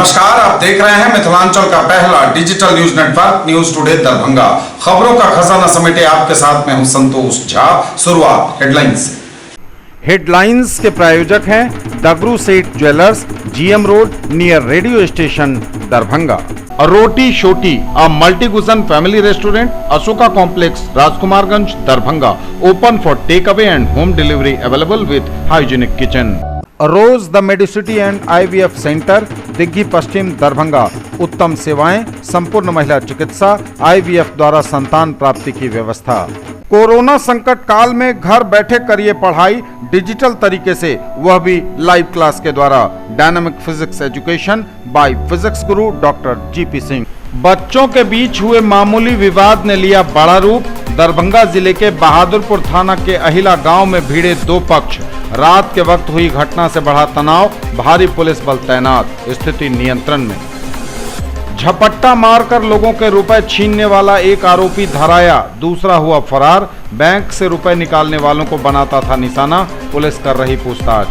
नमस्कार, आप देख रहे हैं मिथिलांचल का पहला digital news network news today Darbhanga. खबरों का खजाना समेटे आपके साथ मैं हूं संतोष झा। शुरुआत हेडलाइंस से। हेडलाइंस के प्रायोजक हैं Dagru Seth jewellers, GM road near radio station Darbhanga. Roti Shoti a multi cuisine family restaurant, Ashoka complex, Rajkumarganj, Darbhanga. Open for take away and home delivery, available with hygienic kitchen. Rose the medicity and IVF centre, Digghi Paschim, Darbhanga. उत्तम सेवाएं, संपूर्ण महिला चिकित्सा, IVF द्वारा संतान प्राप्ति की व्यवस्था। कोरोना संकट काल में घर बैठे करिए पढ़ाई डिजिटल तरीके से, वह भी लाइव क्लास के द्वारा। Dynamic physics education by physics Guru doctor GP Singh. बच्चों के बीच हुए मामूली विवाद ने लिया बड़ा रूप। दरभंगा जिले के बहादुरपुर थाना के अहिला गांव में भिड़े दो पक्ष। रात के वक्त हुई घटना से बढ़ा तनाव, भारी पुलिस बल तैनात, स्थिति नियंत्रण में। झपट्टा मारकर लोगों के रुपए छीनने वाला एक आरोपी धराया, दूसरा हुआ फरार। बैंक से रुपए निकालने वालों को बनाता था निशाना, पुलिस कर रही पूछताछ।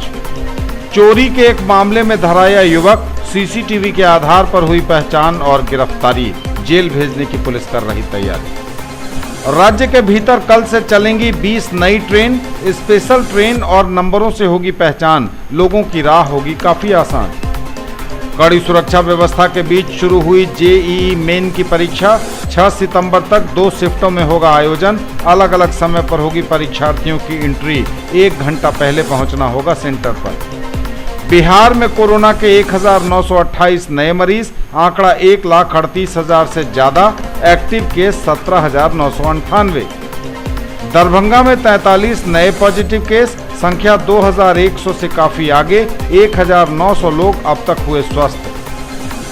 चोरी के एक मामले में धराया युवक, सीसीटीवी के आधार पर हुई पहचान और गिरफ्तारी। जेल भेजने की पुलिस कर रही तैयारी। राज्य के भीतर कल से चलेंगी 20 नई ट्रेन, स्पेशल ट्रेन और नंबरों से होगी पहचान, लोगों की राह होगी काफी आसान। कड़ी सुरक्षा व्यवस्था के बीच शुरू हुई जेईई मेन की परीक्षा। 6 सितंबर तक 2 शिफ्टों में होगा आयोजन, अलग अलग समय पर होगी परीक्षार्थियों की एंट्री। 1 घंटा पहले पहुंचना होगा सेंटर पर। बिहार में कोरोना के 1928 नए मरीज, आंकड़ा 1,38,000 से ज्यादा। Active case 17,998। दरभंगा में 43 नए पॉजिटिव केस, संख्या 2,100 से काफी आगे। 1,900 लोग अब तक हुए स्वस्थ।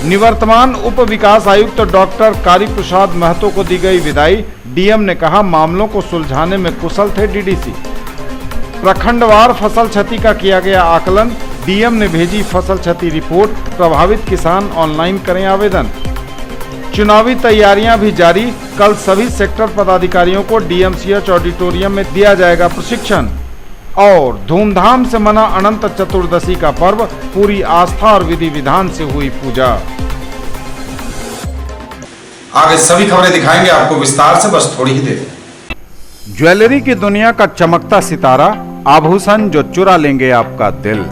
निवर्तमान उप विकास आयुक्त डॉक्टर कारी प्रसाद महतो को दी गई विदाई। डीएम ने कहा मामलों को सुलझाने में कुशल थे डीडीसी। प्रखंडवार फसल क्षति का किया गया आकलन, डीएम ने भेजी फसल क्षति रिपोर्ट। प्रभावित किसान ऑनलाइन करें आवेदन। चुनावी तैयारियां भी जारी, कल सभी सेक्टर पदाधिकारियों को डीएमसीएच ऑडिटोरियम में दिया जाएगा प्रशिक्षण। और धूमधाम से मना अनंत चतुर्दशी का पर्व, पूरी आस्था और विधि विधान से हुई पूजा। आगे सभी खबरें दिखाएंगे आपको विस्तार से, बस थोड़ी ही देर। ज्वेलरी की दुनिया का चमकता सितारा, आभूषण जो चुरा लेंगे आपका दिल।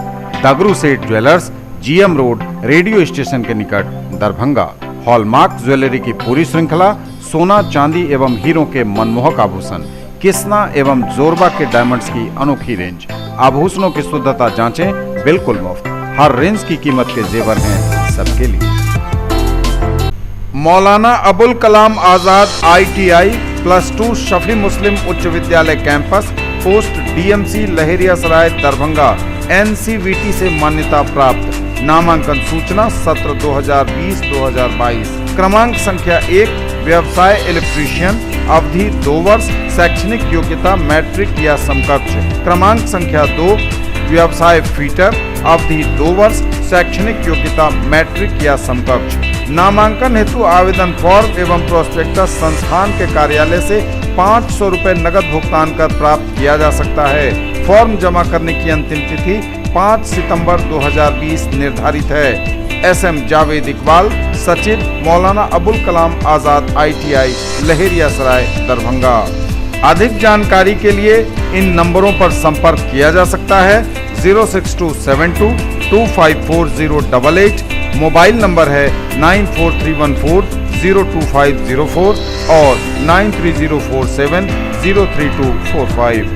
दगरू Seth jewellers, GM road, radio station के निकट, दरभंगा। हॉलमार्क ज्वेलरी की पूरी श्रृंखला, सोना, चांदी एवं हीरों के मनमोहक आभूषण, किस्ना एवं जोरबा के डायमंड्स की अनोखी रेंज। आभूषणों की शुद्धता जांचें, बिल्कुल मुफ्त। हर रेंज की कीमत के जेवर हैं सबके लिए। मौलाना अबुल कलाम आजाद ITI +2 शफी मुस्लिम उच्च विद्यालय campus, post DMC Laheriasarai Darbhanga, NCVT से मान्यता प्राप्त। नामांकन सूचना सत्र 2020-2022। क्रमांक संख्या 1, व्यवसाय इलेक्ट्रीशियन, अवधि 2 वर्ष, शैक्षणिक योग्यता मैट्रिक या समकक्ष। क्रमांक संख्या 2, व्यवसाय फीटर, अवधि 2 वर्ष, शैक्षणिक योग्यता मैट्रिक या समकक्ष। नामांकन हेतु आवेदन फॉर्म एवं प्रोस्पेक्टस संस्थान के कार्यालय से 500 रुपए नगद भुगतान कर प्राप्त किया जा सकता है। फॉर्म जमा करने की अंतिम तिथि 5 सितंबर 2020 निर्धारित है। SM जावेद इकबाल, सचिव, मौलाना अबुल कलाम आजाद ITI लहेरियासराय दरभंगा। अधिक जानकारी के लिए इन नंबरों पर संपर्क किया जा सकता है। 06272 254088, मोबाइल नंबर है 9431402504 और 9304703245।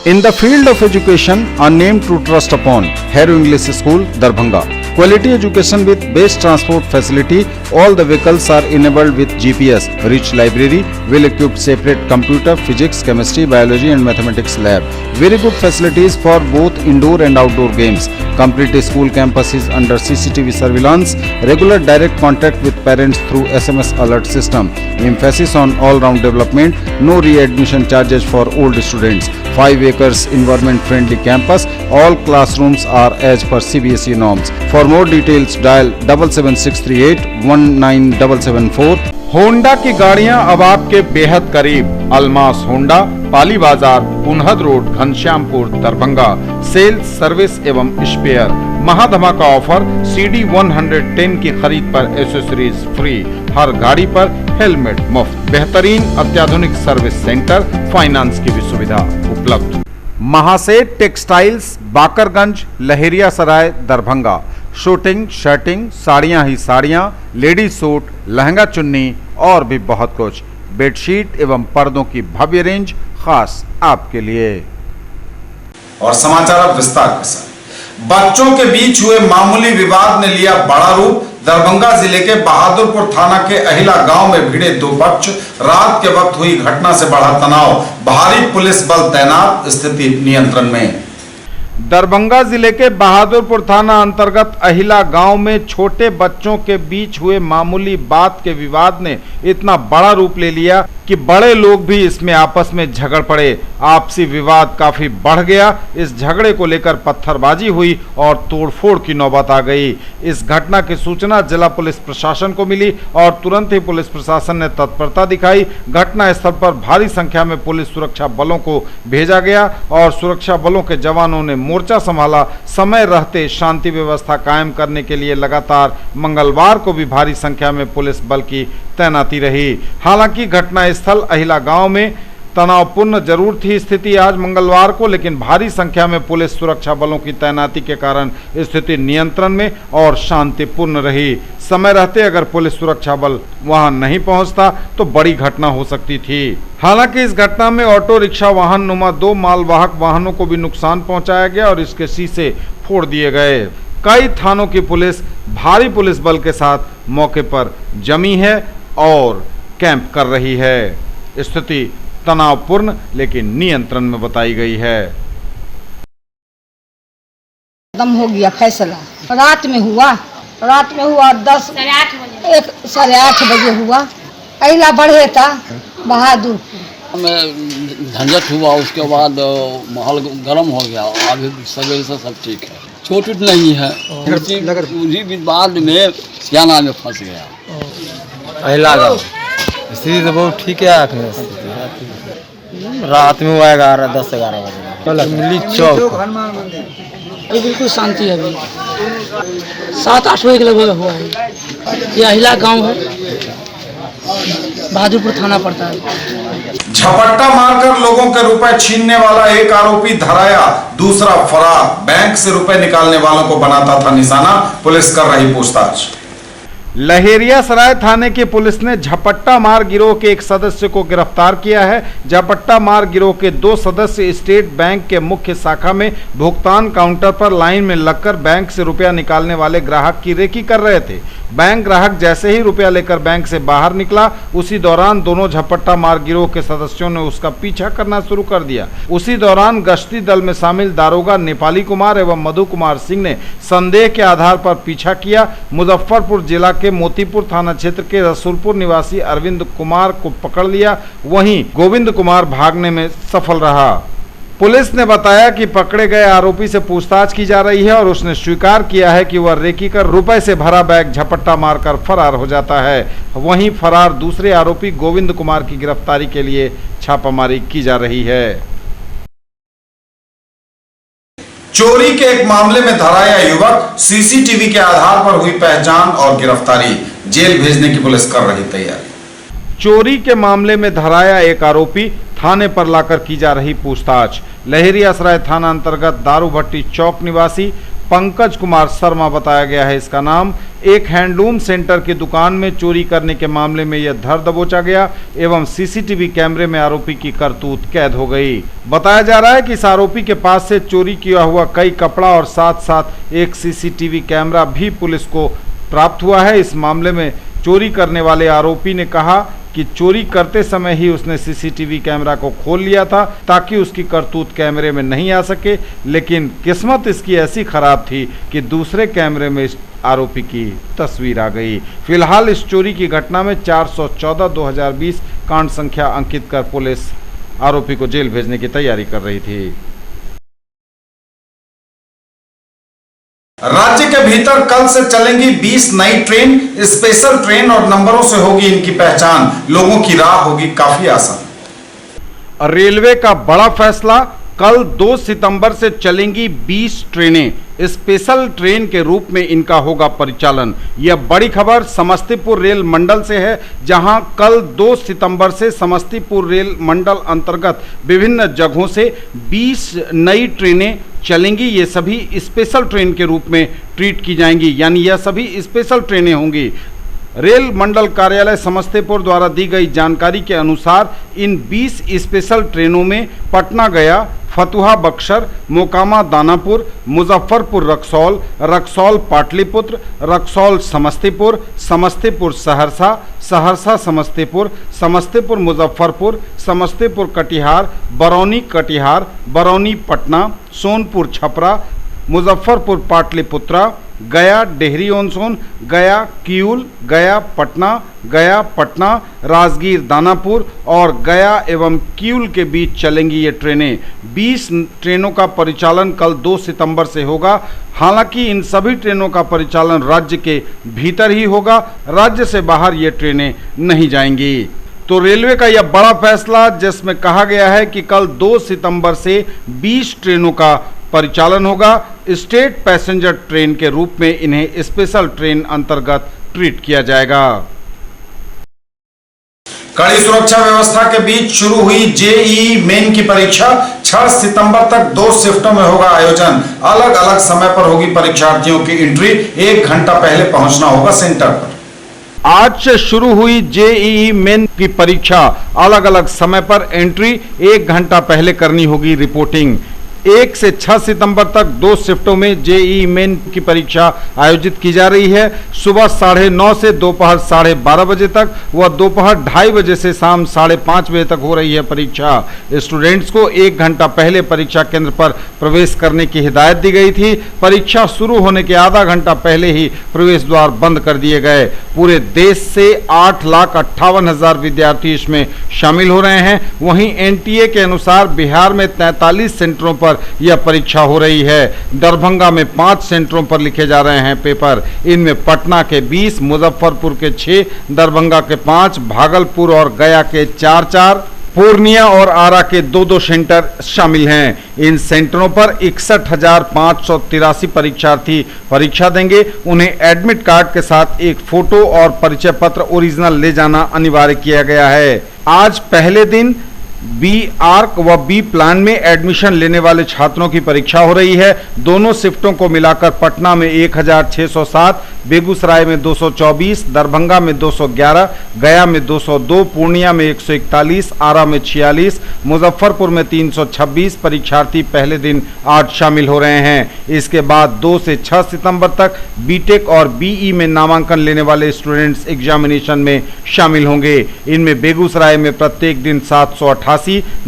In the field of education, a name to trust upon, Harrow English School, Darbhanga. Quality education with best transport facility. All the vehicles are enabled with GPS. Rich library, well-equipped separate computer, physics, chemistry, biology and mathematics lab. Very good facilities for both indoor and outdoor games. Complete school campus is under CCTV surveillance. Regular direct contact with parents through SMS alert system. Emphasis on all-round development. No readmission charges for old students. 5 acres environment friendly campus. All classrooms are as per CBSE norms. For more details dial 77638 19774 Honda की गाड़ियां अब आपके बेहद करीब। Almas Honda, Pali Bazar, Punhad road, Ghanshyampur, Darbhanga. Sales, service एवं spare. महाधमाका offer, CD 110 की खरीद पर एसेसरीज फ्री। हर गाड़ी पर हेलमेट मुफ्त। बेहतरीन अत्याधुनिक सर्विस सेंटर, फाइनेंस की भी सुविधा उपलब्ध। महासेठ टेक्सटाइल्स, बाकरगंज, लहेरिया सराय, दरभंगा। शूटिंग, शर्टिंग, साड़ियां ही साड़ियां, लेडीज सूट, लहंगा चुन्नी और भी बहुत कुछ। बेडशीट एवं पर्दों की भव्य रेंज खास आपके लिए। और समाचार अब विस्तार के साथ। बच्चों के बीच हुए मामूली विवाद ने लिया बड़ा रूप। दरभंगा जिले के बहादुरपुर थाना के अहिला गांव में भिड़े दो पक्ष। रात के वक्त हुई घटना से बढ़ा तनाव। भारी पुलिस बल तैनात, स्थिति नियंत्रण में। दरभंगा जिले के बहादुरपुर थाना अंतर्गत अहिला गांव में छोटे बच्चों के बीच हुए मामूली बात के विवाद ने इतना बड़ा रूप ले लिया कि बड़े लोग भी इसमें आपस में झगड़ पड़े। आपसी विवाद काफी बढ़ गया। इस झगड़े को लेकर पत्थरबाजी हुई और तोड़फोड़ की नौबत आ गई। इस घटना की सूचना जिला पुलिस प्रशासन को मिली और तुरंत ही पुलिस प्रशासन ने तत्परता दिखाई। घटना स्थल पर भारी संख्या में पुलिस सुरक्षा बलों को भेजा गया और सुरक्षा बलों के जवानों ने मोर्चा संभाला। समय रहते शांति व्यवस्था कायम करने के लिए लगातार मंगलवार को भी भारी संख्या में पुलिस बल की तैनाती रही। हालांकि घटना स्थल अहिला गांव में तनावपूर्ण जरूर थी स्थिति आज मंगलवार को, लेकिन भारी संख्या में पुलिस सुरक्षा बलों की तैनाती के कारण स्थिति नियंत्रण में और शांतिपूर्ण रही। समय रहते अगर पुलिस सुरक्षा बल वहां नहीं पहुंचता तो बड़ी घटना हो सकती थी। हालांकि इस घटना में ऑटो रिक्शा वाहन नुमा 2 मालवाहक वाहनों को भी नुकसान पहुंचाया गया और इसके शीशे फोड़ दिए गए। कई थानों की पुलिस भारी पुलिस बल के साथ मौके पर जमी है और कैंप कर रही है। स्थिति तनावपूर्ण लेकिन नियंत्रण में बताई गई है। खत्म हो गया फैसला। रात में हुआ 10 साढ़े 8 बजे हुआ। अहिला बढ़े था बहादुरपुर में झंझट हुआ। उसके बाद माहौल गर्म हो गया। अभी सवेरे से सब ठीक है, चोट नहीं है। उसी विवाद में सियाना में फंस गया। अहिला गाँव स्थिति तो बहुत ठीक है। रात में हुआ 10-11 बजे मिली चौक। ये बिल्कुल शांति है। अभी 7-8 बजे के लगभग हुआ है। ये अहिला गांव है, बहादुरपुर थाना पड़ता है। झपट्टा मारकर लोगों के रुपए छीनने वाला एक आरोपी धराया, दूसरा फरार। बैंक से रुपए निकालने वालों को बनाता था निशाना। पुलिस कर रही पूछताछ। लहेरिया सराय थाने की पुलिस ने झपट्टा मार गिरोह के एक सदस्य को गिरफ्तार किया है। झपट्टा मार गिरोह के 2 सदस्य स्टेट बैंक के मुख्य शाखा में भुगतान काउंटर पर लाइन में लगकर बैंक से रुपया निकालने वाले ग्राहक की रेकी कर रहे थे। बैंक ग्राहक जैसे ही रुपया लेकर बैंक से बाहर निकला, उसी दौरान दोनों झपट्टा मार गिरोह के सदस्यों ने उसका पीछा करना शुरू कर दिया। उसी दौरान गश्ती दल में शामिल दारोगा नेपाली कुमार एवं मधु कुमार सिंह ने संदेह के आधार पर पीछा किया। मुजफ्फरपुर जिला के मोतीपुर थाना क्षेत्र के रसूलपुर निवासी अरविंद कुमार को पकड़ लिया। वहीं गोविंद कुमार भागने में सफल रहा। पुलिस ने बताया कि पकड़े गए आरोपी से पूछताछ की जा रही है और उसने स्वीकार किया है कि वह रेकी कर रुपए से भरा बैग झपट्टा मारकर फरार हो जाता है। वहीं फरार दूसरे आरोपी गोविंद कुमार की गिरफ्तारी के लिए छापामारी की जा रही है। चोरी के एक मामले में धराया युवक, सीसीटीवी के आधार पर हुई पहचान और गिरफ्तारी। जेल भेजने की पुलिस कर रही तैयारी। चोरी के मामले में धराया एक आरोपी, थाने पर लाकर की जा रही पूछताछ। लहेरिया सराय थाना अंतर्गत दारू भट्टी चौक निवासी पंकज कुमार शर्मा बताया गया है इसका नाम। एक हैंडलूम सेंटर की दुकान में चोरी करने के मामले में यह धर दबोचा गया एवं सीसीटीवी कैमरे में आरोपी की करतूत कैद हो गई। बताया जा रहा है कि इस आरोपी के पास से चोरी किया हुआ कई कपड़ा और साथ साथ एक सीसीटीवी कैमरा भी पुलिस को प्राप्त हुआ है। इस मामले में चोरी करने वाले आरोपी ने कहा कि चोरी करते समय ही उसने सीसीटीवी कैमरा को खोल लिया था ताकि उसकी करतूत कैमरे में नहीं आ सके, लेकिन किस्मत इसकी ऐसी खराब थी कि दूसरे कैमरे में इस आरोपी की तस्वीर आ गई। फिलहाल इस चोरी की घटना में 414/2020 कांड संख्या अंकित कर पुलिस आरोपी को जेल भेजने की तैयारी कर रही थी। राज्य के भीतर कल से चलेंगी 20 नई ट्रेन, स्पेशल ट्रेन और नंबरों से होगी इनकी पहचान। लोगों की राह होगी काफी आसान। रेलवे का बड़ा फैसला, कल 2 सितंबर से चलेंगी 20 ट्रेनें, स्पेशल ट्रेन के रूप में इनका होगा परिचालन। यह बड़ी खबर समस्तीपुर रेल मंडल से है, जहां कल 2 सितंबर से समस्तीपुर रेल मंडल अंतर्गत विभिन्न जगहों से 20 नई ट्रेनें चलेंगी। ये सभी स्पेशल ट्रेन के रूप में ट्रीट की जाएंगी, यानी यह सभी स्पेशल ट्रेनें होंगी। रेल मंडल कार्यालय समस्तीपुर द्वारा दी गई जानकारी के अनुसार इन 20 स्पेशल ट्रेनों में पटना गया, फतुहा बक्सर, मोकामा दानापुर, मुजफ्फरपुर रक्सौल, रक्सौल पाटलिपुत्र, रक्सौल समस्तीपुर, समस्तीपुर सहरसा, सहरसा समस्तीपुर, समस्तीपुर मुजफ्फरपुर, समस्तीपुर कटिहार, बरौनी कटिहार, बरौनी पटना, सोनपुर छपरा, मुजफ्फरपुर पाटलिपुत्रा, गया डेहरी ऑन सोन, गया किऊल, गया पटना, राजगीर दानापुर और गया एवं किऊल के बीच चलेंगी ये ट्रेनें। 20 ट्रेनों का परिचालन कल 2 सितंबर से होगा। हालांकि इन सभी ट्रेनों का परिचालन राज्य के भीतर ही होगा, राज्य से बाहर ये ट्रेनें नहीं जाएंगी। तो रेलवे का यह बड़ा फैसला, जिसमें कहा गया है कि कल 2 सितंबर से 20 ट्रेनों का परिचालन होगा। स्टेट पैसेंजर ट्रेन के रूप में इन्हें स्पेशल ट्रेन अंतर्गत ट्रीट किया जाएगा। कड़ी सुरक्षा व्यवस्था के बीच शुरू हुई जेईई मेन की परीक्षा। 6 सितंबर तक 2 शिफ्टों में होगा आयोजन। अलग अलग समय पर होगी परीक्षार्थियों की एंट्री। 1 घंटा पहले पहुंचना होगा सेंटर पर। आज से शुरू हुई जेईई मेन की परीक्षा। अलग अलग समय पर एंट्री, 1 घंटा पहले करनी होगी रिपोर्टिंग। 1 से 6 सितंबर तक 2 शिफ्टों में जेईई मेन की परीक्षा आयोजित की जा रही है। सुबह 9:30 से दोपहर 12:30 बजे तक व दोपहर 2:30 बजे से शाम 5:30 बजे तक हो रही है परीक्षा। स्टूडेंट्स को 1 घंटा पहले परीक्षा केंद्र पर प्रवेश करने की हिदायत दी गई थी। परीक्षा शुरू होने के आधा घंटा पहले ही प्रवेश द्वार बंद कर दिए गए। पूरे देश से 8,58,000 विद्यार्थी इसमें शामिल हो रहे हैं। वहीं एनटीए के अनुसार बिहार में 43 सेंटरों पर यह परीक्षा हो रही है। दरभंगा में 5 सेंटरों पर लिखे जा रहे हैं पेपर। इनमें पटना के 20, मुजफ्फरपुर के 6, दरभंगा के 5, भागलपुर और गया के 4-4, पूर्णिया और आरा के 2-2 सेंटर शामिल हैं। इन सेंटरों पर 61,583 परीक्षार्थी परीक्षा देंगे। उन्हें एडमिट कार्ड के साथ एक फोटो और परिचय पत्र ओरिजिनल ले जाना अनिवार्य किया गया है। आज पहले दिन बी आर्क व बी प्लान में एडमिशन लेने वाले छात्रों की परीक्षा हो रही है। दोनों शिफ्टों को मिलाकर पटना में 1,607, बेगूसराय में 224, दरभंगा में 211, गया में 202, पूर्णिया में 141, आरा में 46, मुजफ्फरपुर में 326 परीक्षार्थी पहले दिन आज शामिल हो रहे हैं। इसके बाद 2 से 6 सितंबर तक बीटेक और बीई में नामांकन लेने वाले स्टूडेंट्स एग्जामिनेशन में शामिल होंगे। इनमें बेगूसराय में प्रत्येक दिन 788,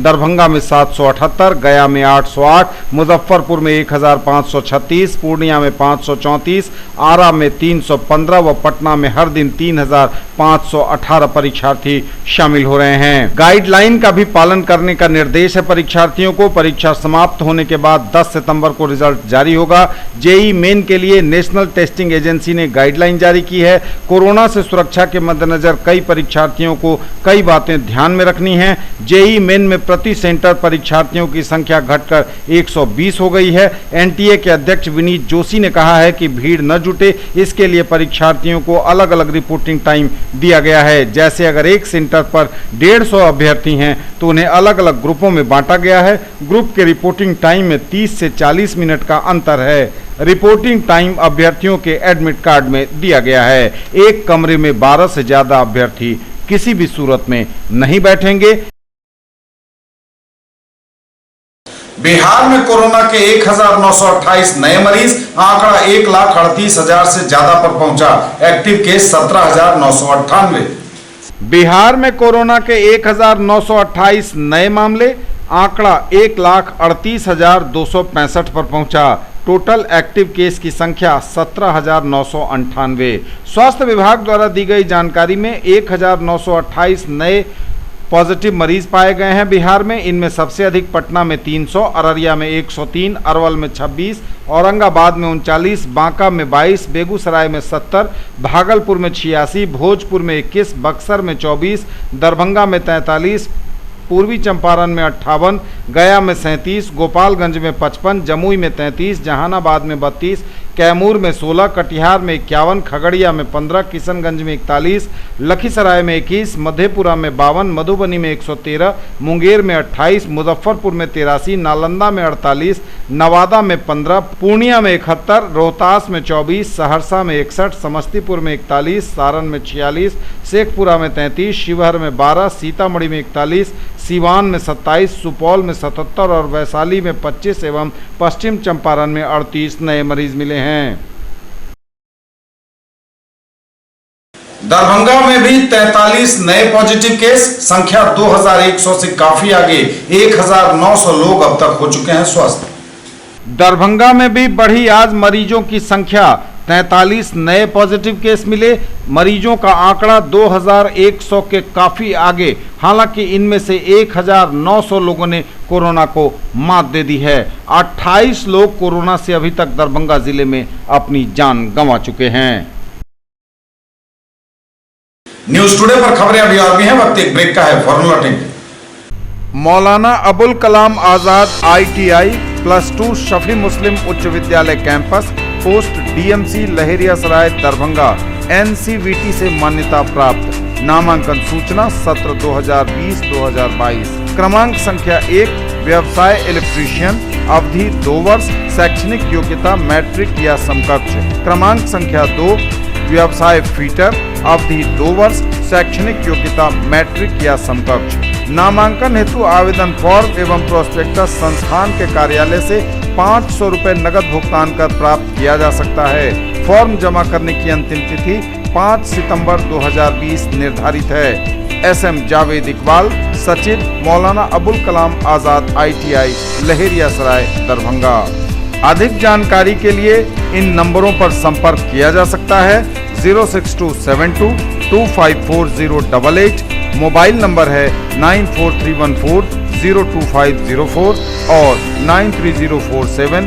दरभंगा में 778, गया में 808, मुजफ्फरपुर में 1,536, पूर्णिया में 534, आरा में 315 व पटना में हर दिन 3,518 परीक्षार्थी शामिल हो रहे हैं। गाइडलाइन का भी पालन करने का निर्देश है परीक्षार्थियों को। परीक्षा समाप्त होने के बाद 10 सितंबर को रिजल्ट जारी होगा। जेईई मेन के लिए नेशनल टेस्टिंग एजेंसी ने गाइडलाइन जारी की है। कोरोना से सुरक्षा के मद्देनजर कई परीक्षार्थियों को कई बातें ध्यान में रखनी है। जेईई मेन में प्रति सेंटर परीक्षार्थियों की संख्या घटकर 120 हो गई है। एनटीए के अध्यक्ष विनीत जोशी ने कहा है कि भीड़ न जुटे, इसके लिए परीक्षार्थियों को अलग अलग रिपोर्टिंग टाइम दिया गया है। जैसे अगर एक सेंटर पर 150 अभ्यर्थी हैं तो उन्हें अलग अलग ग्रुपों में बांटा गया है। ग्रुप के रिपोर्टिंग टाइम में 30 से 40 मिनट का अंतर है। रिपोर्टिंग टाइम अभ्यर्थियों के एडमिट कार्ड में दिया गया है। एक कमरे में 12 से ज्यादा अभ्यर्थी किसी भी सूरत में नहीं बैठेंगे। बिहार में कोरोना के 1,928 नए मरीज, आंकड़ा 1,38,000 से ज्यादा पर पहुंचा। Active case 17,998। बिहार में कोरोना के 1,928 नए मामले, आंकड़ा 1,38,265 पर पहुंचा। टोटल एक्टिव केस की संख्या 17,998। स्वास्थ्य विभाग द्वारा दी गई जानकारी में 1,928 नए पॉजिटिव मरीज पाए गए हैं बिहार में। इनमें सबसे अधिक पटना में 300, अररिया में 103, अरवल में 26, औरंगाबाद में 39, बांका में 22, बेगूसराय में 70, भागलपुर में 86, भोजपुर में 21, बक्सर में 24, दरभंगा में 43, पूर्वी चंपारण में 58, गया में 37, गोपालगंज में 55, जमुई में 33, जहानाबाद में 32, कैमूर में 16, कटिहार में 51, खगड़िया में 15, किशनगंज में 41, लखीसराय में 21, मधेपुरा में 52, मधुबनी में 113, मुंगेर में 28, मुजफ्फरपुर में 83, नालंदा में 48, नवादा में 15, पूर्णिया में 71, रोहतास में 24, सहरसा में 61, समस्तीपुर में 41, सारण में 46, शेखपुरा में 33, शिवहर में 12, सीतामढ़ी में 41, सीवान में 27, सुपौल में 77 और वैशाली में 25 एवं पश्चिम चंपारण में 38 नए मरीज मिले हैं। दरभंगा में भी 43 नए पॉजिटिव केस, संख्या 2100 से काफी आगे, 1900 लोग अब तक हो चुके हैं स्वस्थ। दरभंगा में भी बढ़ी आज मरीजों की संख्या, 43 नए पॉजिटिव केस मिले। मरीजों का आंकड़ा 2100 के काफी आगे, हालांकि इनमें से 1900 लोगों ने कोरोना को मात दे दी है। 28 लोग कोरोना से अभी तक दरभंगा जिले में अपनी जान गंवा चुके हैं। न्यूज टुडे पर खबरें अभी और भी हैं, वक्त एक ब्रेक का है, फौरन लौटेंगे। मौलाना अबुल कलाम आजाद ITI +2 शफी मुस्लिम उच्च विद्यालय campus, post DMC Laheriasarai Darbhanga, NCVT से मान्यता प्राप्त। नामांकन सूचना सत्र 2020-2022। क्रमांक संख्या 1 व्यवसाय इलेक्ट्रीशियन, अवधि 2 वर्ष, शैक्षणिक योग्यता मैट्रिक या समकक्ष। क्रमांक संख्या 2 व्यवसाय फीटर, अवधि 2 वर्ष, शैक्षणिक योग्यता मैट्रिक या समकक्ष। नामांकन हेतु आवेदन फॉर्म एवं प्रोस्पेक्टस संस्थान के कार्यालय से 500 रुपए नगद भुगतान कर प्राप्त किया जा सकता है। फॉर्म जमा करने की अंतिम तिथि 5 सितंबर 2020 निर्धारित है। SM जावेद इकबाल, सचिव, मौलाना अबुल कलाम आजाद ITI लहेरियासराय दरभंगा। अधिक जानकारी के लिए इन नंबरों पर संपर्क किया जा सकता है। 06272 254088, मोबाइल नंबर है 94314 और 93047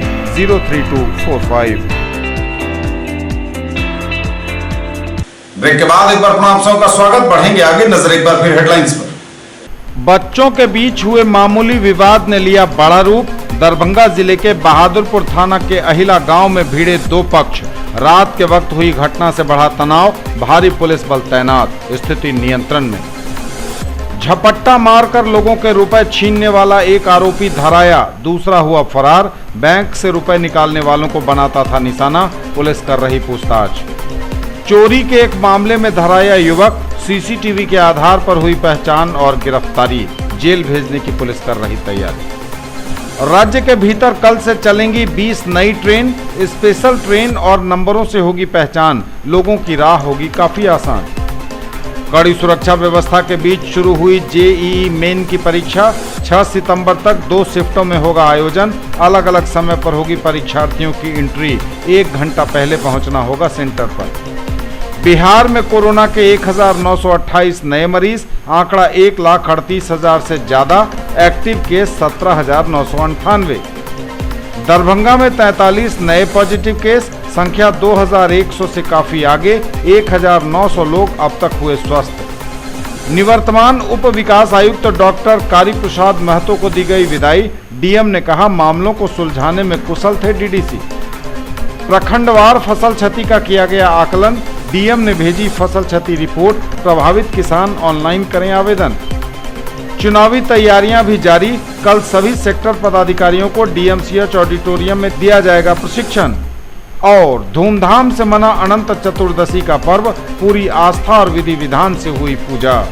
ब्रेक के बाद एक बार पुनः आप सबका स्वागत। बढ़ेंगे आगे, नजर एक बार फिर हेडलाइंस पर। बच्चों के बीच हुए मामूली विवाद ने लिया बड़ा रूप। दरभंगा जिले के बहादुरपुर थाना के अहिला गांव में भिड़े दो पक्ष। रात के वक्त हुई घटना से बढ़ा तनाव, भारी पुलिस बल तैनात, स्थिति नियंत्रण में। झपट्टा मारकर लोगों के रुपए छीनने वाला एक आरोपी धराया, दूसरा हुआ फरार। बैंक से रुपए निकालने वालों को बनाता था निशाना, पुलिस कर रही पूछताछ। चोरी के एक मामले में धराया युवक, CCTV के आधार पर हुई पहचान और गिरफ्तारी, जेल भेजने की पुलिस कर रही तैयारी। राज्य के भीतर कल से चलेंगी 20 नई ट्रेन, स्पेशल ट्रेन और नंबरों से होगी पहचान, लोगों की राह होगी काफी आसान। कड़ी सुरक्षा व्यवस्था के बीच शुरू हुई JEE मेन की परीक्षा, 6 सितंबर तक 2 शिफ्टों में होगा आयोजन, अलग अलग समय पर होगी परीक्षार्थियों की एंट्री, 1 घंटा पहले पहुंचना होगा सेंटर पर। बिहार में कोरोना के 1928 नए मरीज, आंकड़ा 1,38,000 से ज्यादा, एक्टिव केस 17,998। दरभंगा में 43 नए पॉजिटिव केस, संख्या 2100 से काफी आगे, 1900 लोग अब तक हुए स्वस्थ। निवर्तमान उप विकास आयुक्त डॉक्टर कारी प्रसाद महतो को दी गई विदाई, DM ने कहा मामलों को सुलझाने में कुशल थे DDC। प्रखंडवार फसल क्षति का किया गया आकलन, DM ने भेजी फसल क्षति रिपोर्ट, प्रभावित किसान ऑनलाइन करें आवेदन। चुनावी तैयारियां भी जारी, कल सभी सेक्टर पदाधिकारियों को DMCH ऑडिटोरियम में दिया जाएगा प्रशिक्षण। और धूमधाम से मना अनंत चतुर्दशी का पर्व, पूरी आस्था और विधि विधान से हुई पूजा।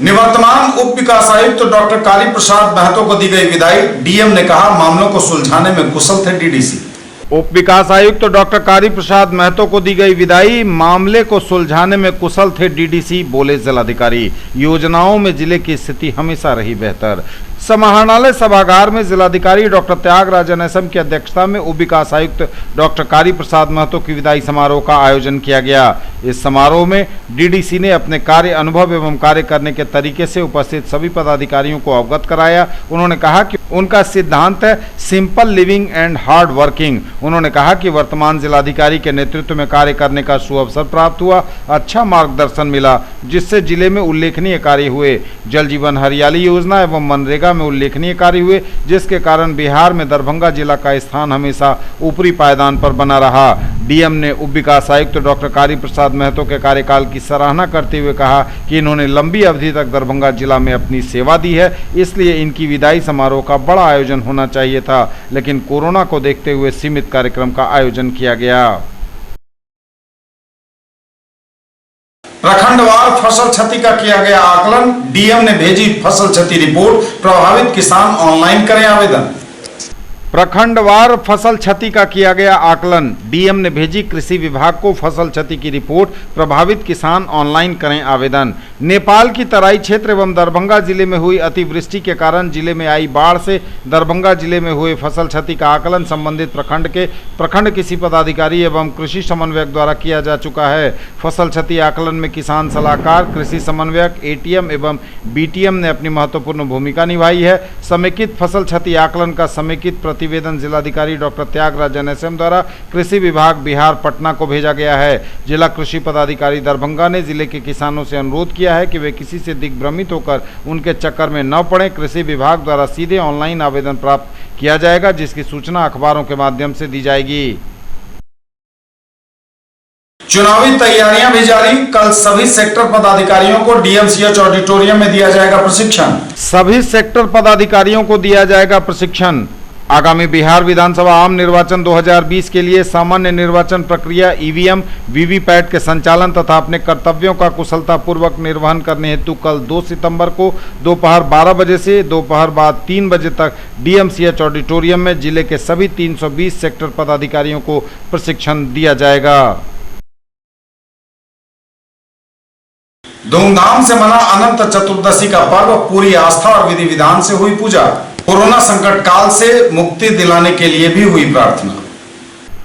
निवर्तमान उप विकास आयुक्त डॉक्टर कारी प्रसाद महतो को दी गई विदाई, DM ने कहा मामलों को सुलझाने में कुशल थे DDC। उप विकास आयुक्त तो डॉक्टर कारी प्रसाद महतो को दी गई विदाई। मामले को सुलझाने में कुशल थे डीडीसी, बोले जिलाधिकारी। योजनाओं में जिले की स्थिति हमेशा रही बेहतर। समाहरणालय सभागार में जिलाधिकारी डॉक्टर त्यागराज एनएसएम की अध्यक्षता में उप विकास आयुक्त डॉक्टर कारी प्रसाद महतो की विदाई समारोह का आयोजन किया गया। इस समारोह में डीडीसी ने अपने कार्य अनुभव एवं कार्य करने के तरीके से उपस्थित सभी पदाधिकारियों को अवगत कराया। उन्होंने कहा कि उनका सिद्धांत है simple living and hard working. उन्होंने कहा कि वर्तमान जिलाधिकारी के नेतृत्व में कार्य करने का सुअवसर प्राप्त हुआ, अच्छा मार्गदर्शन मिला, जिससे जिले में उल्लेखनीय कार्य हुए। जल जीवन हरियाली योजना एवं मनरेगा में उल्लेखनीय कार्य हुए, जिसके कारण बिहार में दरभंगा जिला का स्थान हमेशा ऊपरी पायदान पर बना रहा। डीएम ने उप विकास आयुक्त डॉक्टर कारी प्रसाद महतो के कार्यकाल की सराहना करते हुए कहा कि इन्होंने लंबी अवधि तक दरभंगा जिला में अपनी सेवा दी है, इसलिए इनकी विदाई समारोह का बड़ा आयोजन होना चाहिए था, लेकिन कोरोना को देखते हुए सीमित कार्यक्रम का आयोजन किया गया। प्रखंडवार फसल क्षति का किया गया आकलन। डीएम ने भेजी फसल क्षति रिपोर्ट। प्रभावित किसान ऑनलाइन करें आवेदन। प्रखंडवार फसल क्षति का किया गया आकलन। डीएम ने भेजी कृषि विभाग को फसल क्षति की रिपोर्ट। प्रभावित किसान ऑनलाइन करें आवेदन। नेपाल की तराई क्षेत्र एवं दरभंगा जिले में हुई अतिवृष्टि के कारण जिले में आई बाढ़ से दरभंगा जिले में हुए फसल क्षति का आकलन संबंधित प्रखंड कृषि पदाधिकारी एवं कृषि समन्वयक द्वारा किया जा चुका है। फसल क्षति आकलन में किसान सलाहकार, कृषि समन्वयक, एटीएम एवं बीटीएम ने अपनी महत्वपूर्ण भूमिका निभाई है। समेकित फसल क्षति आकलन का समेकित प्रतिवेदन जिलाधिकारी डॉक्टर त्यागराज एनएसएम द्वारा कृषि विभाग बिहार पटना को भेजा गया है। जिला कृषि पदाधिकारी दरभंगा ने जिले के किसानों से अनुरोध किया है कि वे किसी से दिग्भ्रमित होकर उनके चक्कर में न पड़ें। कृषि विभाग द्वारा सीधे ऑनलाइन आवेदन प्राप्त किया जाएगा, जिसकी सूचना अखबारों के माध्यम से दी जाएगी। चुनावी तैयारियां भी जारी। कल सभी सेक्टर पदाधिकारियों को डीएमसीएच ऑडिटोरियम में दिया जाएगा प्रशिक्षण। सभी सेक्टर पदाधिकारियों को दिया जाएगा प्रशिक्षण। आगामी बिहार विधानसभा आम निर्वाचन 2020 के लिए सामान्य निर्वाचन प्रक्रिया, ईवीएम, वीवीपैट के संचालन तथा अपने कर्तव्यों का कुशलतापूर्वक निर्वहन करने हेतु कल 2 सितंबर को दोपहर 12 बजे से दोपहर बाद 3 बजे तक डीएमसीएच ऑडिटोरियम में जिले के सभी 320 सेक्टर पदाधिकारियों को प्रशिक्षण दिया जाएगा। धूमधाम से मना अनंत चतुर्दशी का पर्व। पूरी आस्था और विधि विधान से हुई पूजा। कोरोना संकट काल से मुक्ति दिलाने के लिए भी हुई प्रार्थना।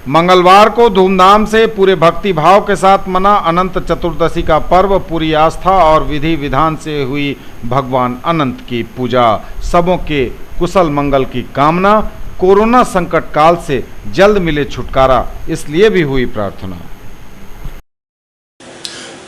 मंगलवार को धूमधाम से पूरे भक्ति भाव के साथ मना अनंत चतुर्दशी का पर्व। पूरी आस्था और विधि विधान से हुई भगवान अनंत की पूजा। सबों के कुशल मंगल की कामना। कोरोना संकट काल से जल्द मिले छुटकारा, इसलिए भी हुई प्रार्थना।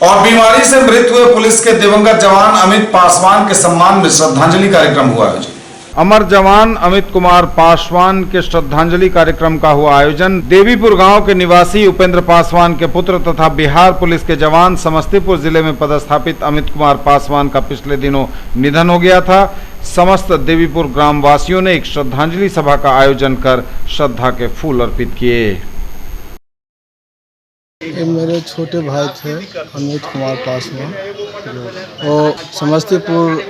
और बीमारी से मृत हुए पुलिस के दिवंगत जवान अमित पासवान के सम्मान में श्रद्धांजलि कार्यक्रम हुआ आयोजित। अमर जवान अमित कुमार पासवान के श्रद्धांजलि कार्यक्रम का हुआ आयोजन। देवीपुर गांव के निवासी उपेंद्र पासवान के पुत्र तथा बिहार पुलिस के जवान समस्तीपुर जिले में पदस्थापित अमित कुमार पासवान का पिछले दिनों निधन हो गया था। समस्त देवीपुर ग्रामवासियों ने एक श्रद्धांजलि सभा का आयोजन कर श्रद्धा के फूल अर्पित किए। ये मेरे छोटे भाई थे अमित कुमार पासवान। वो समस्तीपुर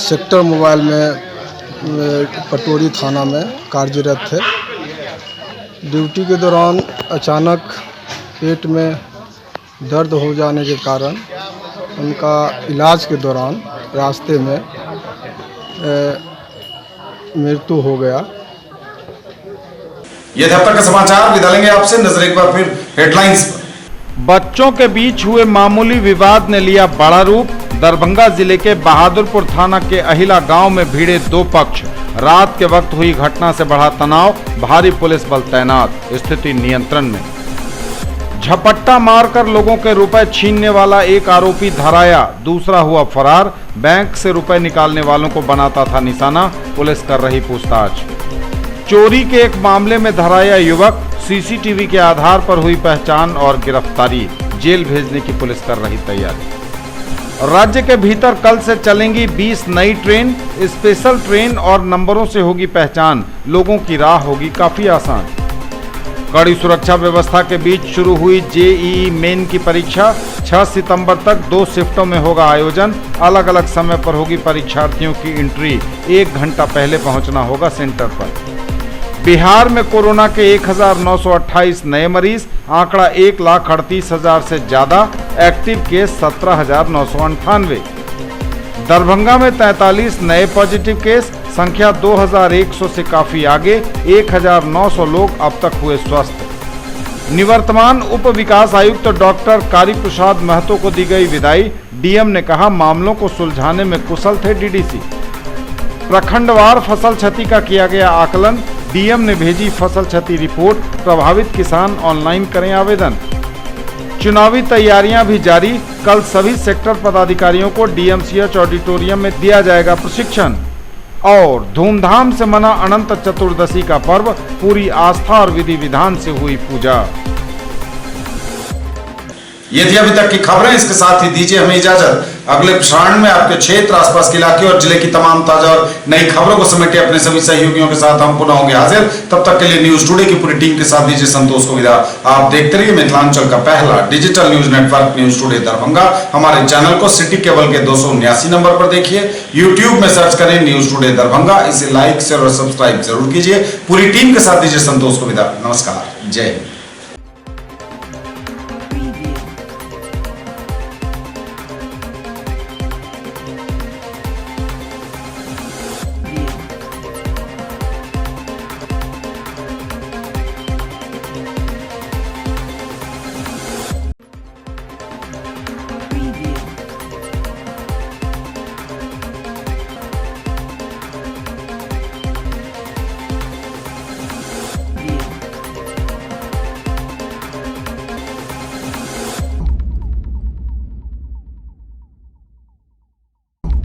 सेक्टर मोबाइल में पटोरी थाना में कार्यरत थे। ड्यूटी के दौरान अचानक पेट में दर्द हो जाने के कारण उनका इलाज के दौरान रास्ते में मृत्यु हो गया। ये थे अब तक के समाचार। विदा लेंगे आपसे। नजर एक बार फिर हेडलाइंस पर। बच्चों के बीच हुए मामूली विवाद ने लिया बड़ा रूप। दरभंगा जिले के बहादुरपुर थाना के अहिला गांव में भिड़े दो पक्ष। रात के वक्त हुई घटना से बढ़ा तनाव। भारी पुलिस बल तैनात। स्थिति नियंत्रण में। झपट्टा मारकर लोगों के रुपए छीनने वाला एक आरोपी धराया, दूसरा हुआ फरार। बैंक से रुपए निकालने वालों को बनाता था निशाना। पुलिस कर रही पूछताछ। चोरी के एक मामले में धराया युवक। सीसीटीवी के आधार पर हुई पहचान और गिरफ्तारी। जेल भेजने की पुलिस कर रही तैयारी। राज्य के भीतर कल से चलेंगी 20 नई ट्रेन। स्पेशल ट्रेन और नंबरों से होगी पहचान। लोगों की राह होगी काफी आसान। कड़ी सुरक्षा व्यवस्था के बीच शुरू हुई जेईई मेन की परीक्षा। 6 सितंबर तक 2 शिफ्टों में होगा आयोजन। अलग अलग समय पर होगी परीक्षार्थियों की एंट्री। 1 घंटा पहले पहुंचना होगा सेंटर पर। बिहार में कोरोना के 1928 नए मरीज, आंकड़ा 1,38,000 से ज्यादा, एक्टिव केस 17,998। दरभंगा में 43 नए पॉजिटिव केस, संख्या 2,100 से काफी आगे, 1,900 लोग अब तक हुए स्वस्थ। निवर्तमान उप विकास आयुक्त डॉक्टर कारी प्रसाद महतो को दी गई विदाई, डीएम ने कहा मामलों को सुलझाने में कुशल थे डीडीसी। प्रखंडवार फसल क्षति का किया गया आकलन, डीएम ने भेजी फसल क्षति रिपोर्ट, प्रभावित किसान ऑनलाइन करें आवेदन। चुनावी तैयारियां भी जारी, कल सभी सेक्टर पदाधिकारियों को डीएमसीएच ऑडिटोरियम में दिया जाएगा प्रशिक्षण। और धूमधाम से मना अनंत चतुर्दशी का पर्व, पूरी आस्था और विधि विधान से हुई पूजा। ये थी अभी तक की खबरें, इसके साथ ही दीजिए हमें इजाजत। अगले प्रसारण में आपके क्षेत्र, आसपास के इलाके और जिले की तमाम ताजा और नई खबरों को समेटे अपने सभी सहयोगियों के साथ हम पुनः होंगे हाजिर। तब तक के लिए न्यूज टुडे की पूरी टीम के साथ दीजिए संतोष को विदा। आप देखते रहिए मिथिलांचल का पहला digital news network news today Darbhanga. हमारे चैनल को सिटी केबल के 279 नंबर पर देखिए, यूट्यूब में सर्च करें न्यूज टुडे दरभंगा। इसे लाइक शेयर और सब्सक्राइब जरूर कीजिए। पूरी टीम के साथ दीजिए संतोष को विदा। नमस्कार, जय हिंद।